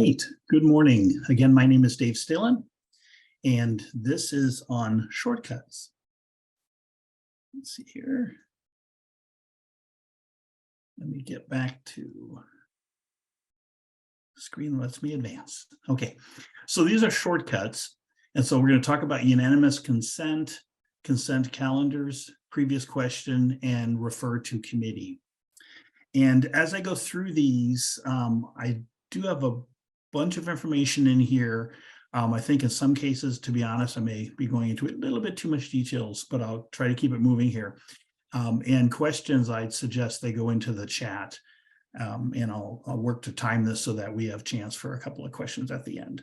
right, good morning. Again, my name is Dave Staehlin, and this is on shortcuts. Let's see here. Let me get back to screen lets me advance. Okay, so these are shortcuts. And so we're going to talk about unanimous consent, consent calendars, previous question, and refer to committee. And as I go through these, I do have a bunch of information in here. I think in some cases, to be honest, I may be going into a little bit too much details, but I'll try to keep it moving here. And questions, I'd suggest they go into the chat, and I'll work to time this so that we have a chance for a couple of questions at the end.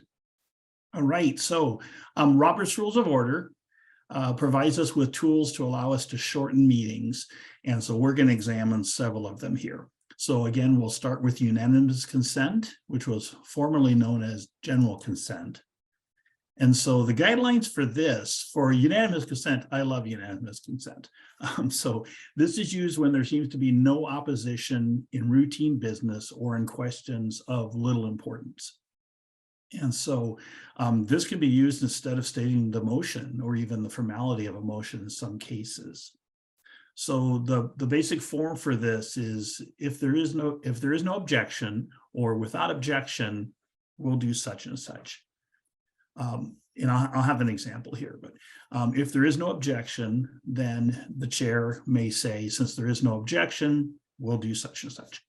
All right, so Robert's Rules of Order provides us with tools to allow us to shorten meetings. And so we're going to examine several of them here. So again, we'll start with unanimous consent, which was formerly known as general consent. And so the guidelines for this, for unanimous consent, I love unanimous consent. So this is used when there seems to be no opposition in routine business or in questions of little importance. And so this can be used instead of stating the motion or even the formality of a motion in some cases. So the basic form for this is if there is no objection, or without objection, we'll do such and such. And I'll have an example here, but if there is no objection, then the chair may say, since there is no objection, we'll do such and such.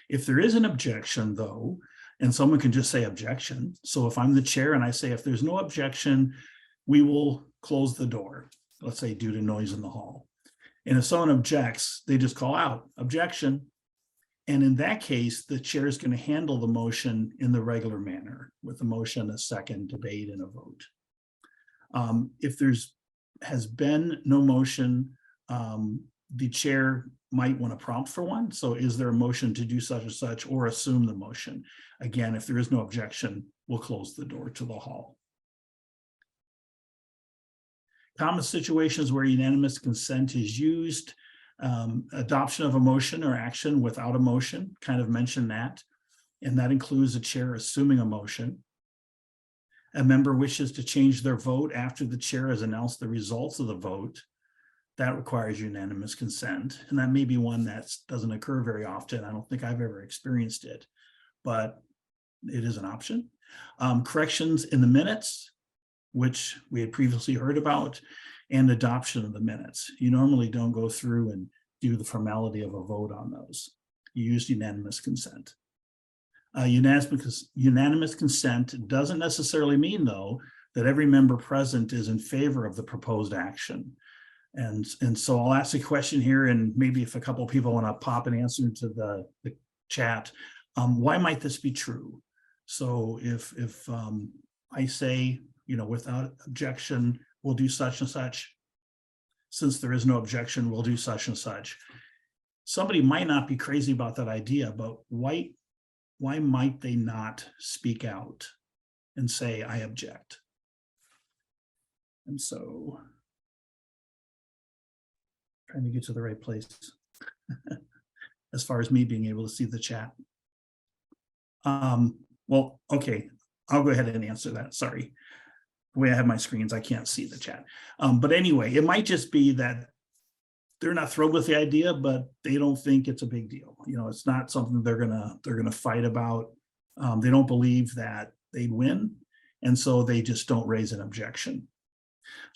If there is an objection, though, and someone can just say objection. So if I'm the chair and I say, if there's no objection, we will close the door, let's say due to noise in the hall. And if someone objects, they just call out objection. And in that case, the chair is going to handle the motion in the regular manner with a motion, a second, debate, and a vote. If has been no motion, the chair might want to prompt for one. So is there a motion to do such and such, or assume the motion? Again, if there is no objection, we'll close the door to the hall. Common situations where unanimous consent is used: adoption of a motion or action without a motion, kind of mentioned that. And that includes the chair assuming a motion. A member wishes to change their vote after the chair has announced the results of the vote. That requires unanimous consent. And that may be one that doesn't occur very often. I don't think I've ever experienced it, but it is an option. Corrections in the minutes, which we had previously heard about, and adoption of the minutes. You normally don't go through and do the formality of a vote on those. You use unanimous consent. Unanimous consent doesn't necessarily mean, though, that every member present is in favor of the proposed action. And so I'll ask a question here, and maybe if a couple of people want to pop an answer into the chat, why might this be true? So if I say, without objection, we'll do such and such. Since there is no objection, we'll do such and such. Somebody might not be crazy about that idea, but why might they not speak out and say, I object? And so trying to get to the right place as far as me being able to see the chat. Well, okay, I'll go ahead and answer that. Sorry. The way I have my screens, I can't see the chat. But anyway, it might just be that they're not thrilled with the idea, but they don't think it's a big deal. It's not something they're gonna fight about. They don't believe that they'd win, and so they just don't raise an objection.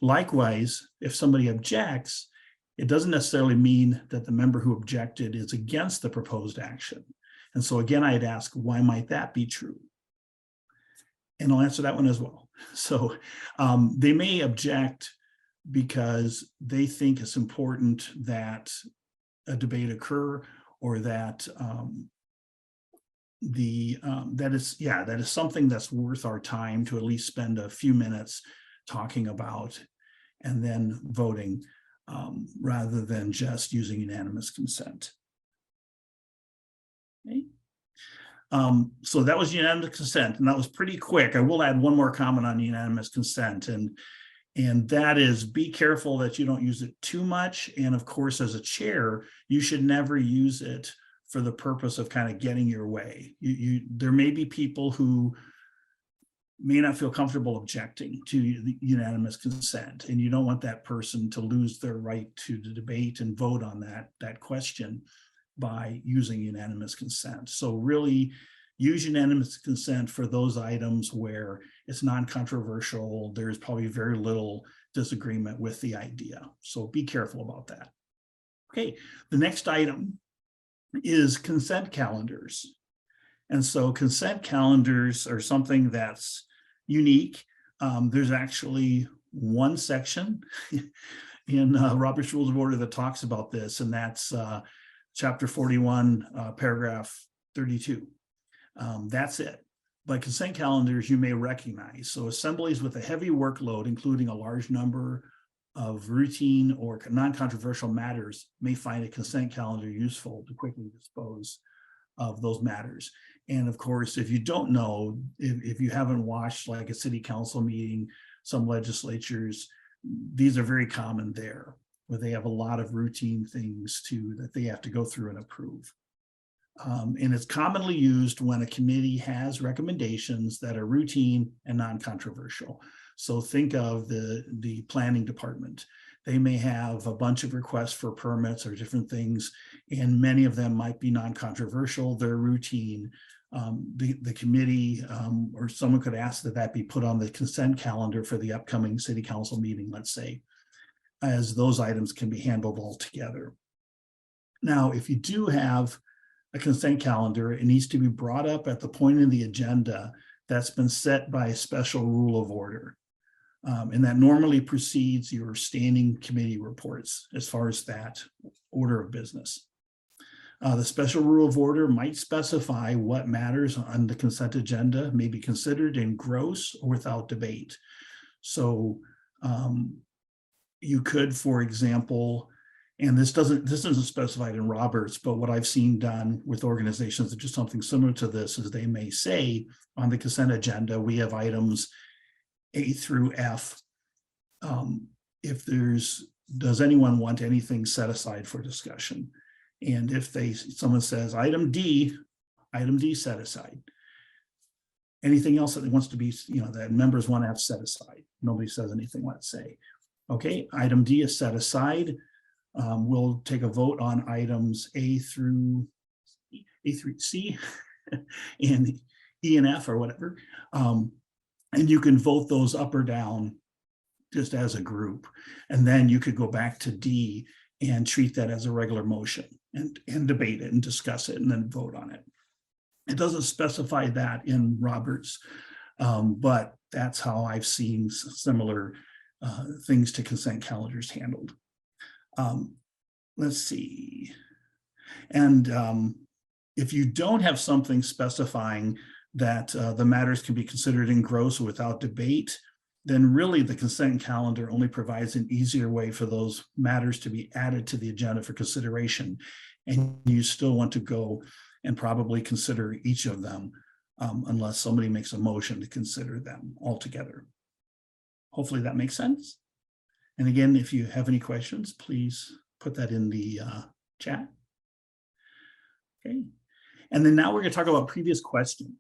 Likewise, if somebody objects, it doesn't necessarily mean that the member who objected is against the proposed action. And so again, I'd ask, why might that be true? And I'll answer that one as well. So they may object because they think it's important that a debate occur, or that that is something that's worth our time to at least spend a few minutes talking about and then voting, rather than just using unanimous consent. Okay. So that was unanimous consent, and that was pretty quick. I will add one more comment on unanimous consent, and that is, be careful that you don't use it too much. And of course, as a chair, you should never use it for the purpose of kind of getting your way. There may be people who may not feel comfortable objecting to the unanimous consent, and you don't want that person to lose their right to debate and vote on that question by using unanimous consent. So really use unanimous consent for those items where it's non-controversial. There's probably very little disagreement with the idea. So be careful about that. Okay, the next item is consent calendars. And so consent calendars are something that's unique. There's actually one section in Robert's Rules of Order that talks about this, and that's chapter 41, paragraph 32. That's it. But consent calendars you may recognize. So assemblies with a heavy workload, including a large number of routine or non-controversial matters, may find a consent calendar useful to quickly dispose of those matters. And of course, if you don't know, if you haven't watched like a city council meeting, some legislatures, these are very common there, where they have a lot of routine things too that they have to go through and approve. And it's commonly used when a committee has recommendations that are routine and non-controversial. So think of the planning department. They may have a bunch of requests for permits or different things, and many of them might be non-controversial. They're routine. The committee or someone could ask that be put on the consent calendar for the upcoming city council meeting, let's say, as those items can be handled all together. Now, if you do have a consent calendar, it needs to be brought up at the point in the agenda that's been set by a special rule of order. And that normally precedes your standing committee reports as far as that order of business. The special rule of order might specify what matters on the consent agenda may be considered in gross or without debate. So you could, for example, and this isn't specified in Roberts, but what I've seen done with organizations that do something similar to this is they may say on the consent agenda, we have items A through F. If does anyone want anything set aside for discussion? And if someone says item D set aside. Anything else that wants to be, that members want to have set aside. Nobody says anything, let's say. Okay, item D is set aside. We'll take a vote on items A through C and E and F or whatever. And you can vote those up or down just as a group. And then you could go back to D and treat that as a regular motion and debate it and discuss it and then vote on it. It doesn't specify that in Roberts, but that's how I've seen similar things to consent calendars handled. Let's see. And if you don't have something specifying that the matters can be considered in gross or without debate, then really the consent calendar only provides an easier way for those matters to be added to the agenda for consideration. And you still want to go and probably consider each of them unless somebody makes a motion to consider them all together. Hopefully that makes sense. And again, if you have any questions, please put that in the chat. Okay. And then now we're going to talk about previous question.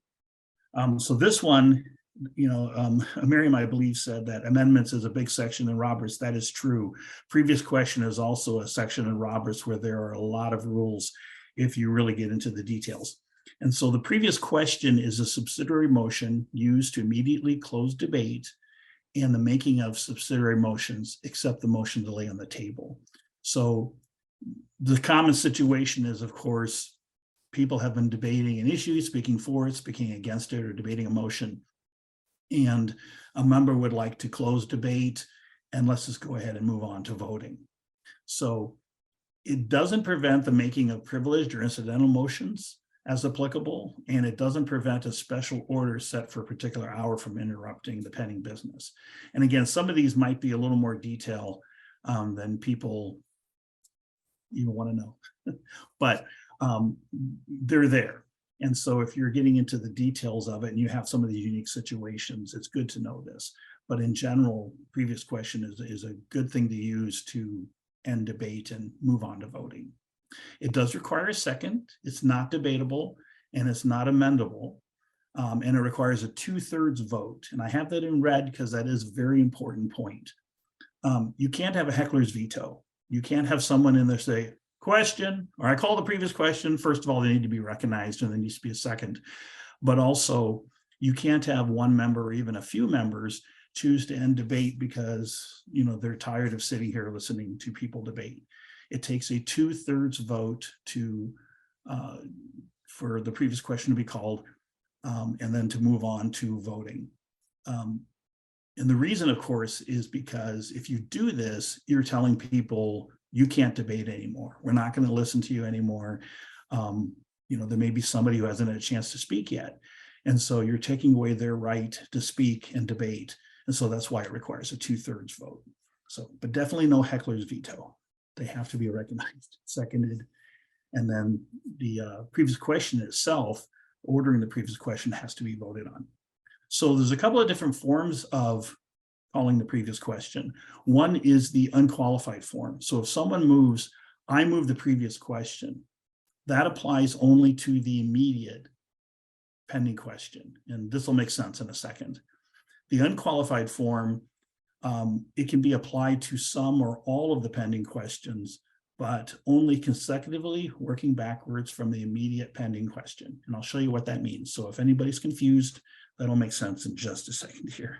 So this one, Miriam, I believe, said that amendments is a big section in Roberts. That is true. Previous question is also a section in Roberts where there are a lot of rules if you really get into the details. And so the previous question is a subsidiary motion used to immediately close debate and the making of subsidiary motions, except the motion to lay on the table. So the common situation is, of course, people have been debating an issue, speaking for it, speaking against it, or debating a motion. And a member would like to close debate, and let's just go ahead and move on to voting. So it doesn't prevent the making of privileged or incidental motions as applicable, and it doesn't prevent a special order set for a particular hour from interrupting the pending business. And again, some of these might be a little more detail than people even want to know, but they're there. And so if you're getting into the details of it and you have some of these unique situations, it's good to know this. But in general, previous question is a good thing to use to end debate and move on to voting. It does require a second. It's not debatable and it's not amendable. And it requires a 2/3 vote. And I have that in red because that is a very important point. You can't have a heckler's veto. You can't have someone in there say, question, or I call the previous question. First of all, they need to be recognized and there needs to be a second. But also, you can't have one member or even a few members choose to end debate because, you know, they're tired of sitting here listening to people debate. It takes a 2/3 vote to for the previous question to be called and then to move on to voting. And the reason, of course, is because if you do this, you're telling people you can't debate anymore. We're not going to listen to you anymore. You know, there may be somebody who hasn't had a chance to speak yet. And so you're taking away their right to speak and debate. And so that's why it requires a 2/3 vote. So, but definitely no heckler's veto. They have to be recognized, seconded. And then the previous question itself, ordering the previous question, has to be voted on. So there's a couple of different forms of calling the previous question. One is the unqualified form. So if someone moves, I move the previous question, that applies only to the immediate pending question. And this will make sense in a second. The unqualified form, it can be applied to some or all of the pending questions, but only consecutively, working backwards from the immediate pending question. And I'll show you what that means. So if anybody's confused, that'll make sense in just a second here.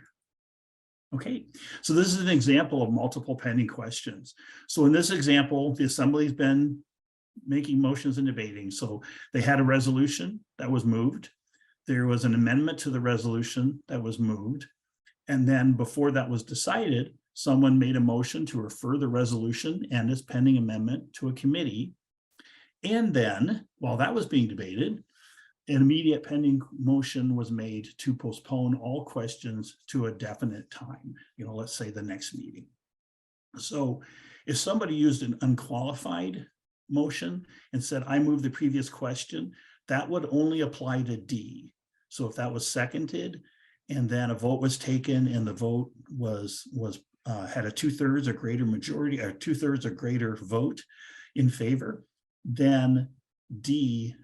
Okay, so this is an example of multiple pending questions. So in this example, the assembly's been making motions and debating. So they had a resolution that was moved. There was an amendment to the resolution that was moved. And then before that was decided, someone made a motion to refer the resolution and its pending amendment to a committee. And then while that was being debated, an immediate pending motion was made to postpone all questions to a definite time, you know, let's say the next meeting. So if somebody used an unqualified motion and said, I move the previous question, that would only apply to D. So if that was seconded and then a vote was taken and the vote had a 2/3 or greater majority, or 2/3 or greater vote in favor, then D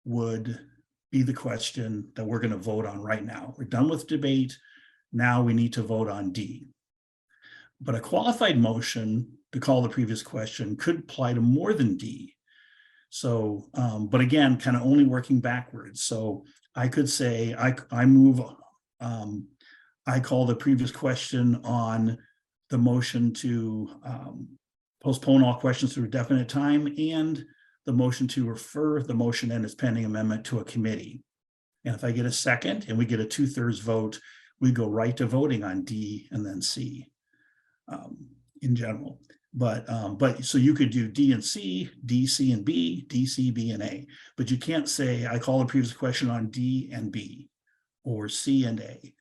would be the question that we're going to vote on right now. We're done with debate. Now we need to vote on D. But a qualified motion to call the previous question could apply to more than D. So, but again, kind of only working backwards. So I could say, I move, I call the previous question on the motion to postpone all questions to a definite time and the motion to refer the motion and its pending amendment to a committee. And if I get a second and we get a 2/3 vote, we go right to voting on D and then C in general. But so you could do D and C, D, C and B, D, C, B and A, but you can't say I call the previous question on D and B or C and A.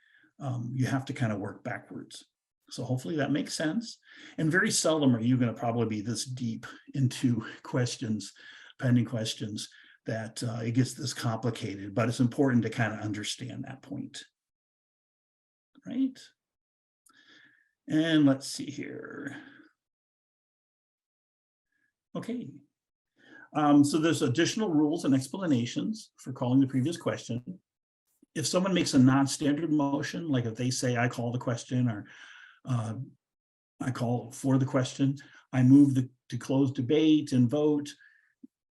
You have to kind of work backwards. So hopefully that makes sense. And very seldom are you going to probably be this deep into questions, pending questions, that it gets this complicated, but it's important to kind of understand that point. Right? And let's see here. Okay. So there's additional rules and explanations for calling the previous question. If someone makes a non-standard motion, like if they say, I call the question, or I call for the question, I move to close debate and vote,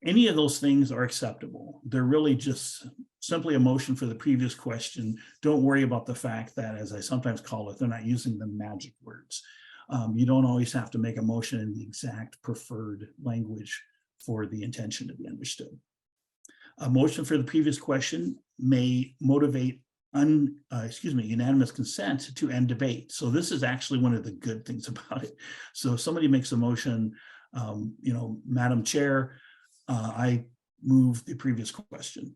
any of those things are acceptable. They're really just simply a motion for the previous question. Don't worry about the fact that, as I sometimes call it, they're not using the magic words. You don't always have to make a motion in the exact preferred language for the intention to be understood. A motion for the previous question may motivate unanimous consent to end debate. So this is actually one of the good things about it. So if somebody makes a motion, Madam Chair, I move the previous question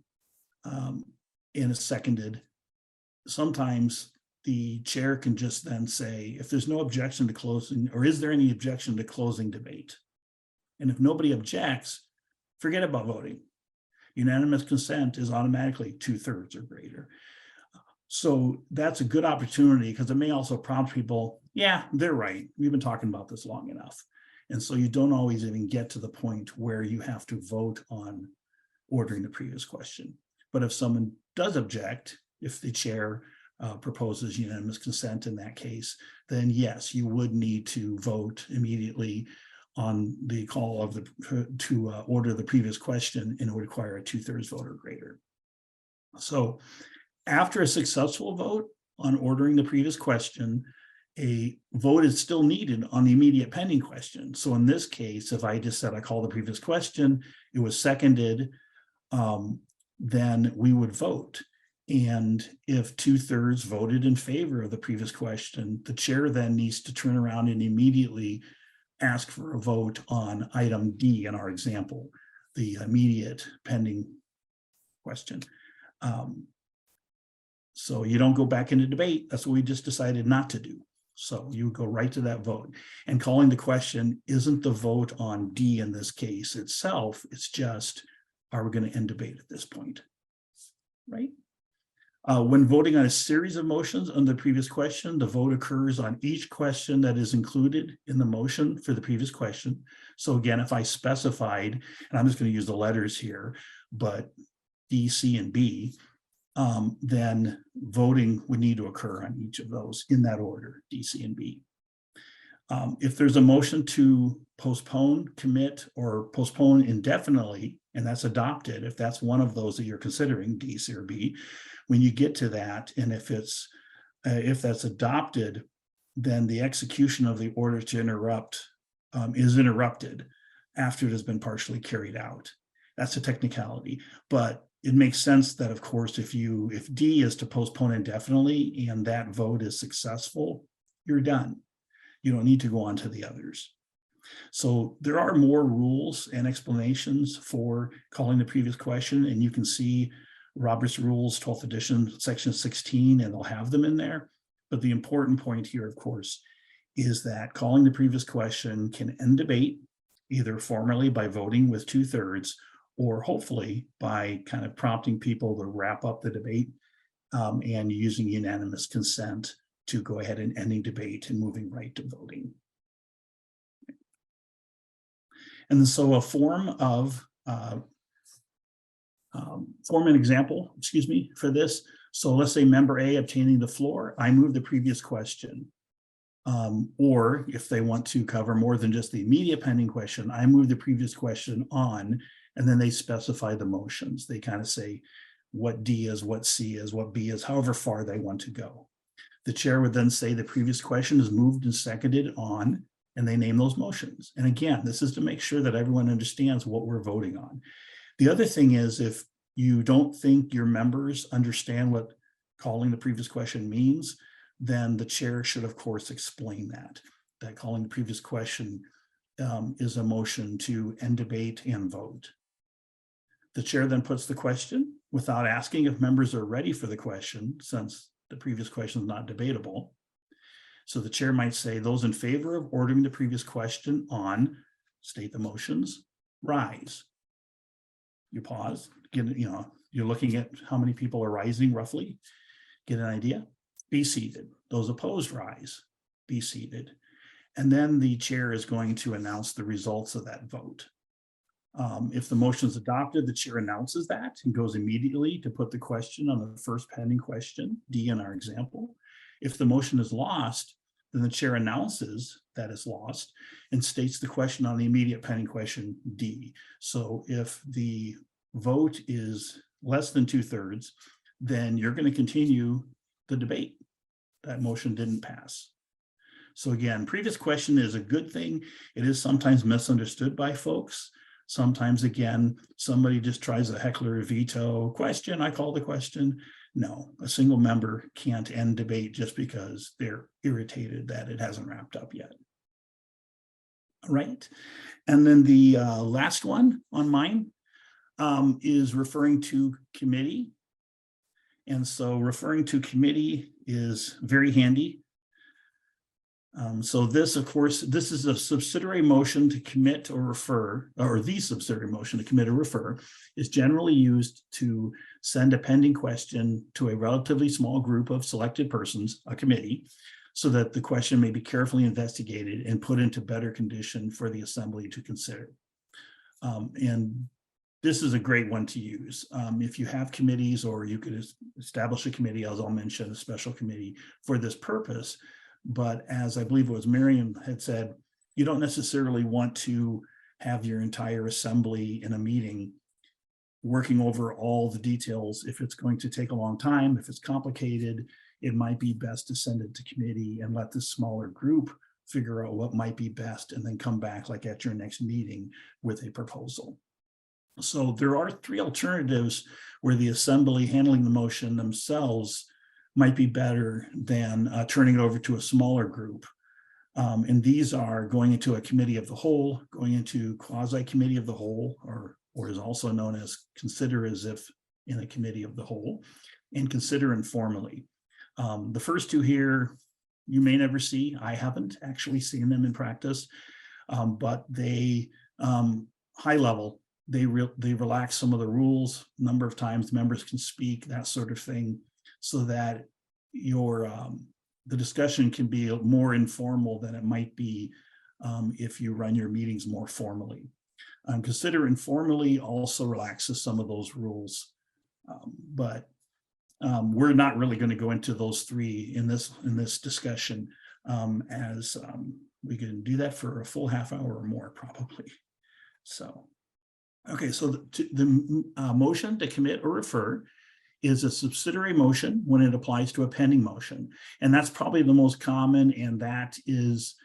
and is seconded. Sometimes the chair can just then say, if there's no objection to closing, or is there any objection to closing debate? And if nobody objects, forget about voting. Unanimous consent is automatically 2/3 or greater. So that's a good opportunity because it may also prompt people, yeah, they're right. We've been talking about this long enough. And so you don't always even get to the point where you have to vote on ordering the previous question. But if someone does object, if the chair proposes unanimous consent in that case, then yes, you would need to vote immediately on the call of to order the previous question, and it would require a 2/3 vote or greater. So after a successful vote on ordering the previous question, a vote is still needed on the immediate pending question. So in this case, if I just said I call the previous question, it was seconded, then we would vote. And if 2/3 voted in favor of the previous question, the chair then needs to turn around and immediately ask for a vote on item D in our example, the immediate pending question. So you don't go back into debate. That's what we just decided not to do. So you go right to that vote. And calling the question isn't the vote on D in this case itself. It's just, are we going to end debate at this point? Right? When voting on a series of motions on the previous question, the vote occurs on each question that is included in the motion for the previous question. So again, if I specified, and I'm just going to use the letters here, but D, C, and B, then voting would need to occur on each of those in that order, D, C, and B. If there's a motion to postpone, commit, or postpone indefinitely, and that's adopted, if that's one of those that you're considering, D, C, or B, when you get to that, and if that's adopted, then the execution of the order to interrupt is interrupted after it has been partially carried out. That's a technicality, but it makes sense that, of course, if D is to postpone indefinitely and that vote is successful, you're done. You don't need to go on to the others. So there are more rules and explanations for calling the previous question, and you can see Robert's Rules, 12th edition, section 16, and they'll have them in there. But the important point here, of course, is that calling the previous question can end debate, either formally by voting with 2/3, or hopefully by kind of prompting people to wrap up the debate and using unanimous consent to go ahead and ending debate and moving right to voting. And so a form an example, for this. So let's say member A obtaining the floor, I move the previous question. Or if they want to cover more than just the immediate pending question, I move the previous question on, and then they specify the motions. They kind of say what D is, what C is, what B is, however far they want to go. The chair would then say the previous question is moved and seconded on, and they name those motions. And again, this is to make sure that everyone understands what we're voting on. The other thing is, if you don't think your members understand what calling the previous question means, then the chair should, of course, explain that calling the previous question is a motion to end debate and vote. The chair then puts the question without asking if members are ready for the question, since the previous question is not debatable. So the chair might say, those in favor of ordering the previous question on, state the motions, rise. You pause, you're looking at how many people are rising roughly, get an idea. Be seated. Those opposed, rise. Be seated. And then the chair is going to announce the results of that vote. If the motion is adopted, the chair announces that and goes immediately to put the question on the first pending question, D in our example. If the motion is lost, then the chair announces that it's lost and states the question on the immediate pending question, D. So if the vote is less than 2/3, then you're going to continue the debate. That motion didn't pass. So again, previous question is a good thing. It is sometimes misunderstood by folks. Sometimes, again, somebody just tries a heckler veto question. I call the question. No, a single member can't end debate just because they're irritated that it hasn't wrapped up yet. All right. And then the last one on mine is referring to committee. And so referring to committee is very handy. So this, of course, this is a subsidiary motion to commit or refer, or the subsidiary motion to commit or refer is generally used to send a pending question to a relatively small group of selected persons, a committee, so that the question may be carefully investigated and put into better condition for the assembly to consider. And this is a great one to use. If you have committees, or you could establish a committee, as I'll mention, a special committee for this purpose. But as I believe it was Miriam had said, you don't necessarily want to have your entire assembly in a meeting working over all the details. If it's going to take a long time, if it's complicated, it might be best to send it to committee and let this smaller group figure out what might be best, and then come back like at your next meeting with a proposal. So there are three alternatives where the assembly handling the motion themselves might be better than turning it over to a smaller group. And these are going into a committee of the whole, going into quasi committee of the whole, or is also known as consider as if in a committee of the whole, and consider informally. The first two here, you may never see. I haven't actually seen them in practice, but they, high level, they relax some of the rules. Number of times members can speak, that sort of thing, so that the discussion can be more informal than it might be if you run your meetings more formally. Consider informally also relaxes some of those rules, but we're not really going to go into those three in this discussion, as we can do that for a full half hour or more probably. So, okay, so the motion to commit or refer is a subsidiary motion when it applies to a pending motion. And that's probably the most common, and that is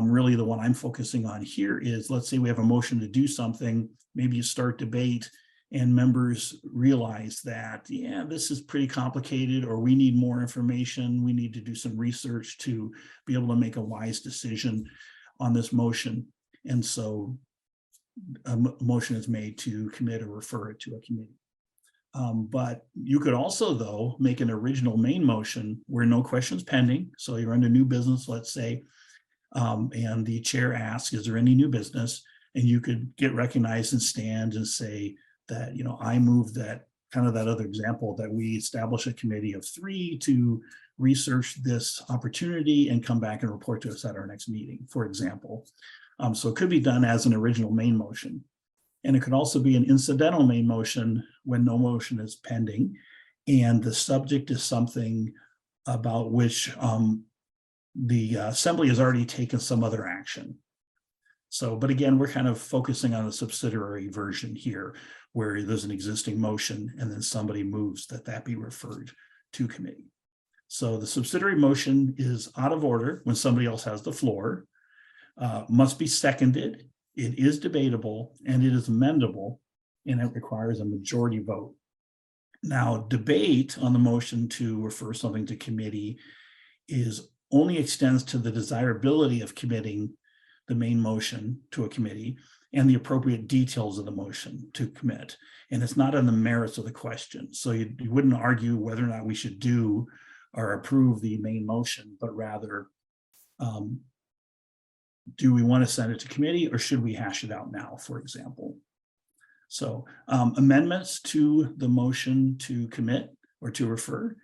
really the one I'm focusing on here. Is, let's say we have a motion to do something, maybe you start debate and members realize that, yeah, this is pretty complicated, or we need more information, we need to do some research to be able to make a wise decision on this motion. And so a motion is made to commit or refer it to a committee. But you could also, though, make an original main motion where no questions pending. So you're under new business, let's say, and the chair asks, is there any new business? And you could get recognized and stand and say that, I move that, kind of that other example, that we establish a committee of 3 to research this opportunity and come back and report to us at our next meeting, for example. So it could be done as an original main motion. And it could also be an incidental main motion when no motion is pending and the subject is something about which the assembly has already taken some other action. So, but again, we're kind of focusing on a subsidiary version here, where there's an existing motion and then somebody moves that be referred to committee. So the subsidiary motion is out of order when somebody else has the floor, must be seconded, it is debatable, and it is amendable, and it requires a majority vote. Now, debate on the motion to refer something to committee only extends to the desirability of committing the main motion to a committee and the appropriate details of the motion to commit. And it's not on the merits of the question. So you wouldn't argue whether or not we should do or approve the main motion, but rather, do we want to send it to committee, or should we hash it out now, for example? So amendments to the motion to commit or to refer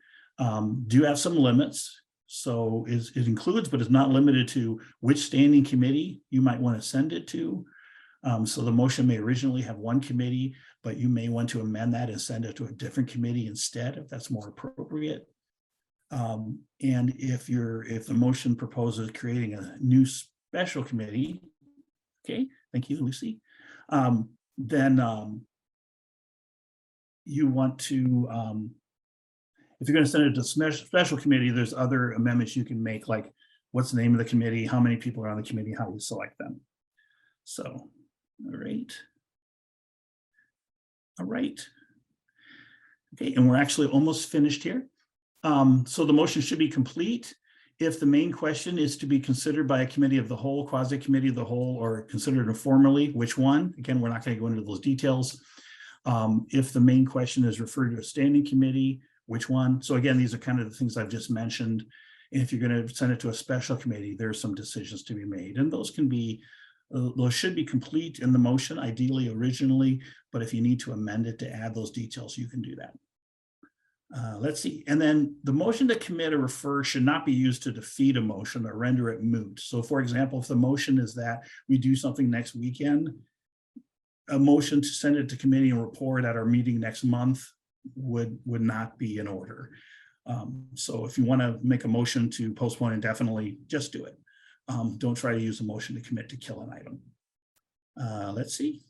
do have some limits. So it includes, but is not limited to, which standing committee you might want to send it to. So the motion may originally have one committee, but you may want to amend that and send it to a different committee instead, if that's more appropriate. And if the motion proposes creating a new special committee, okay, thank you, Lucy, then you want to, if you're going to send it to special committee, there's other amendments you can make, like what's the name of the committee, how many people are on the committee, how you select them. So, all right. All right. Okay, and we're actually almost finished here. So the motion should be complete if the main question is to be considered by a committee of the whole, quasi committee of the whole, or considered informally, which one? Again, we're not going to go into those details. If the main question is referred to a standing committee, which one? So again, these are kind of the things I've just mentioned. And if you're going to send it to a special committee, there's some decisions to be made. And those can be, those should be complete in the motion, ideally originally, but if you need to amend it to add those details, you can do that. Let's see. And then the motion to commit or refer should not be used to defeat a motion or render it moot. So for example, if the motion is that we do something next weekend, a motion to send it to committee and report at our meeting next month would not be in order. So if you want to make a motion to postpone indefinitely, just do it. Don't try to use a motion to commit to kill an item. Let's see.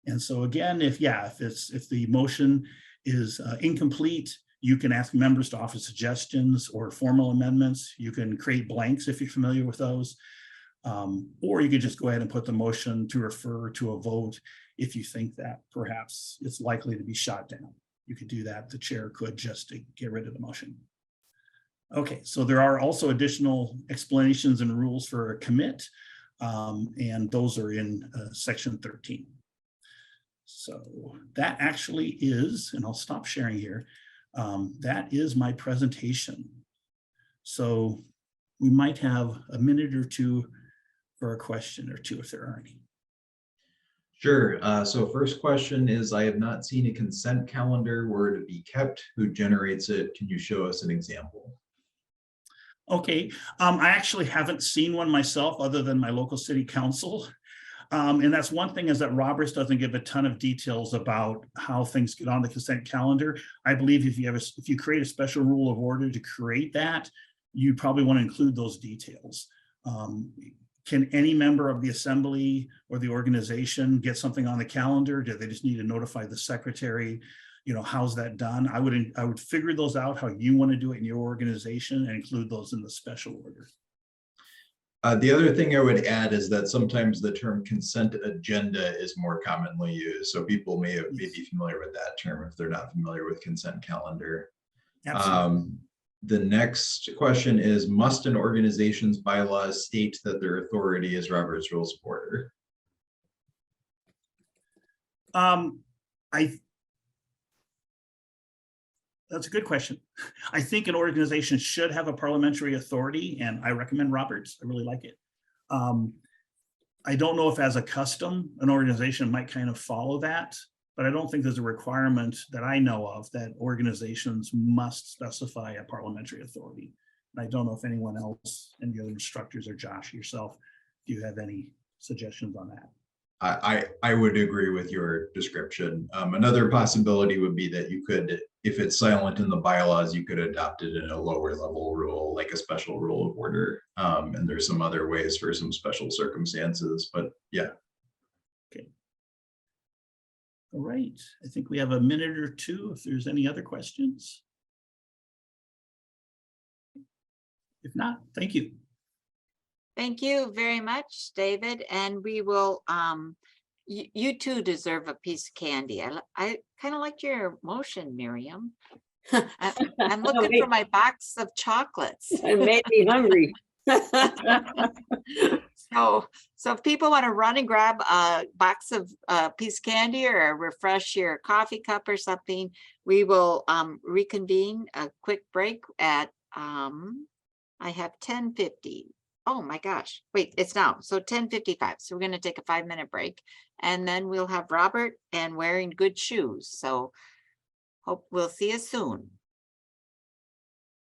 And so again, if the motion is incomplete, you can ask members to offer suggestions or formal amendments. You can create blanks if you're familiar with those. Or you could just go ahead and put the motion to refer to a vote if you think that perhaps it's likely to be shot down. You could do that. The chair could just to get rid of the motion. Okay, so there are also additional explanations and rules for a commit, and those are in section 13. So that actually is, and I'll stop sharing here, that is my presentation. So we might have a minute or two for a question or two if there are any. Sure. So first question is, I have not seen a consent calendar where to be kept. Who generates it? Can you show us an example? Okay, I actually haven't seen one myself other than my local city council. And that's one thing, is that Roberts doesn't give a ton of details about how things get on the consent calendar. I believe if you create a special rule of order to create that, you probably want to include those details. Can any member of the assembly or the organization get something on the calendar? Do they just need to notify the secretary? You know, how's that done? I would figure those out how you want to do it in your organization and include those in the special order. The other thing I would add is that sometimes the term consent agenda is more commonly used. So people may be familiar with that term if they're not familiar with consent calendar. Absolutely. The next question is, must an organization's bylaws state that their authority is Robert's Rules of Order? That's a good question. I think an organization should have a parliamentary authority, and I recommend Roberts. I really like it. I don't know if as a custom, an organization might kind of follow that, but I don't think there's a requirement that I know of that organizations must specify a parliamentary authority. And I don't know if anyone else, any other instructors or Josh yourself, do you have any suggestions on that? I would agree with your description. Another possibility would be that you could, if it's silent in the bylaws, you could adopt it in a lower level rule, like a special rule of order. And there's some other ways for some special circumstances, but yeah. Okay. All right. I think we have a minute or two if there's any other questions. If not, thank you. Thank you very much, David. And we will, you too deserve a piece of candy. I kind of like your motion, Miriam. I'm looking for my box of chocolates. It made me hungry. So if people want to run and grab a box of piece of candy or refresh your coffee cup or something, we will reconvene a quick break at, I have 10:50. Oh my gosh, wait, it's now. So 10:55. So we're going to take a 5-minute break, and then we'll have Robert and wearing good shoes. So hope we'll see you soon.